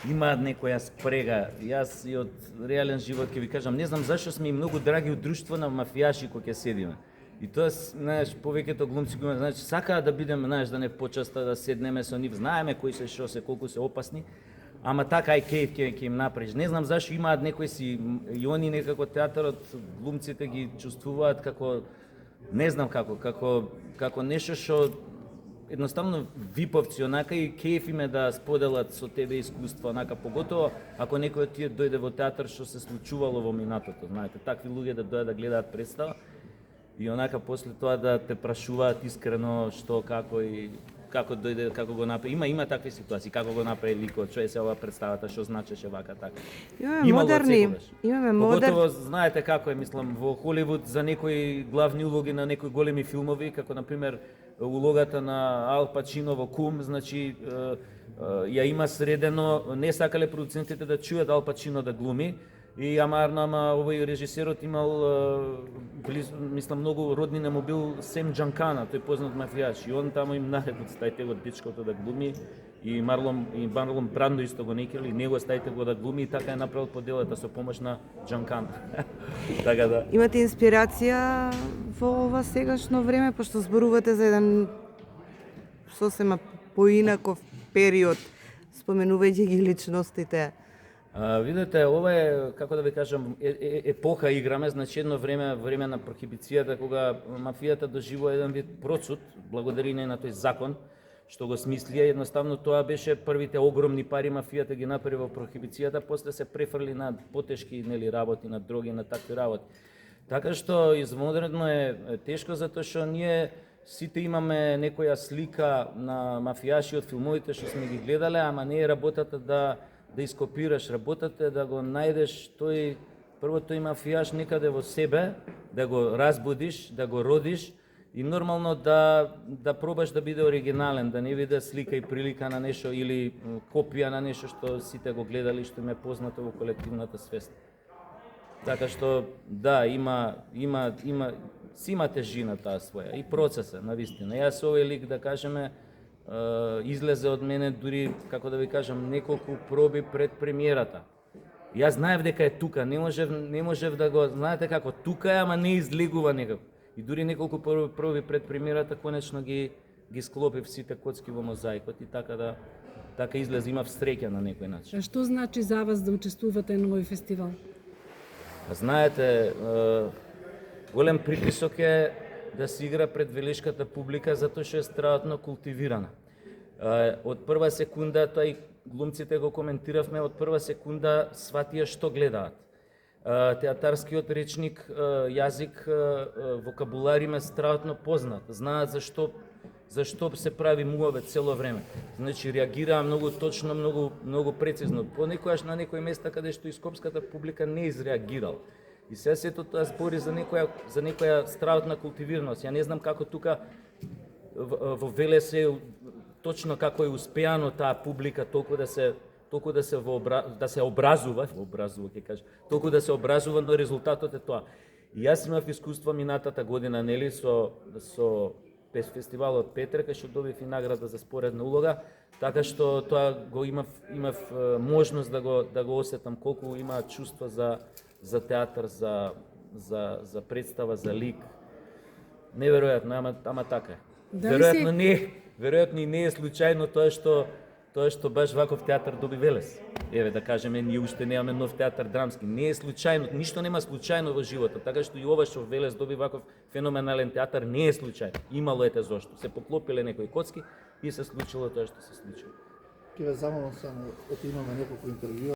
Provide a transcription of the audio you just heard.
Имаат некоја спрега. Јас и од реален живот ќе ви кажам, не знам зашто сме и многу драги од друштво на мафијаши кои ќе седиме. И тоа, знаеш, повеќето глумци кои знаеш, сакаат да бидеме, знаеш, да не почаста да седнеме со нив, знаеме кои се што се, колку се опасни, ама така ај кејф ќе им направиш. Не знам зашто имаат некои си и они некако театарот, глумците ги чувствуваат како не знам како нешто што едноставно виповци, онака и кејф име да споделат со тебе искуство, онака поготово ако некој од тие дојде во театар што се случувало во минатото, знаете, такви луѓе да дојдат да гледаат представа и онака после тоа да те прашуваат искрено што, како и како дојде, како го направи. Има такви ситуации, како го направи ликот, што е се ова представата, што значеше вака така. Имаме модерни. Поготово знаете како е, мислам, во Холивуд за некои главни улоги на некои големи филмови, како на пример улогата на Ал Пачино во Кум, значи ја има средено, не сакале продуцентите да чујат Ал Пачино да глуми, и ама овој режисерот имал мислам многу роднина му бил Сем Джанкана, тој познат мафијаш, и он таму им наредил стајте го дечкото да глуми, и Марлон Брандо исто го некели, него стајте го да глуми, и така е направил поделата со помош на Джанкана. Така да. Имате инспирација во ова сегашно време, пошто зборувате за еден сосема поинаков период, споменувајќи ги личностите. Видете, ова е, како да ви кажам, епоха играме, значи едно време на прохибицијата, кога мафијата доживува еден вид процут, благодарение на тој закон, што го смислија, едноставно тоа беше првите огромни пари мафијата ги направи во прохибицијата, после се префрли на потешки работи, на дроги, на такви работи. Така што извонредно е тешко, затоа што ние сите имаме некоја слика на мафијаши од филмовите што сме ги гледале, ама не е работата да ископираш, работата е да го најдеш тој мафијаш некаде во себе, да го разбудиш, да го родиш и нормално да пробаш да биде оригинален, да не биде слика и прилика на нешто или копија на нешто што сите го гледали, што им е познато во колективната свест. Така што да, си има тежина таа своја и процесот навистина. Јас овој лик да кажеме излезе од мене дури, како да ви кажам, неколку проби пред премиерата. Јас знаев дека е тука, не можев да го, знаете како, тука е, ама не излегува некако. И дури неколку проби пред премиерата конечно ги склопив сите коцки во мозаикот и така излезе, имав среќа на некој начин. Што значи за вас да учествувате на овој фестивал? Знаете, голем притисок е да се игра пред велешката публика, затоа што е страшно култивирана. Од прва секунда, тоа и глумците го коментиравме, од прва секунда сватија што гледаат. Театарскиот речник, јазик, вокабулар им е страшно познат. Знаат зашто се прави муавет цело време. Значи, реагираа многу точно, многу прецизно. Понекогаш на некои места каде што и скопската публика не изреагирал. И сега сето тоа збори за некоја страшна култивираност. Ја не знам како тука во Велес е точно како е успеано таа публика толку да се образува, ќе кажа, толку да се образува, но резултатот е тоа. И јас имав искуство минатата година, нели, со фестивалот Петре, кај што добив и награда за споредна улога, така што тоа го имав можност да го осетам колку има чувство за театар, за представа, за лик. Неверојатно, ама така е. Веројатно и не е случајно тоа што баш ваков театар доби Велес. Еве да кажеме, ние уште немаме нов театар драмски. Не е случајно, ништо нема случајно во животот. Така што и ова што Велес доби ваков феноменален театар не е случајно. Имало ете зошто. Се поклопиле некои коцки и се случило тоа што се случило. Ќе ве замолам само, ете имаме неколку интервјуа.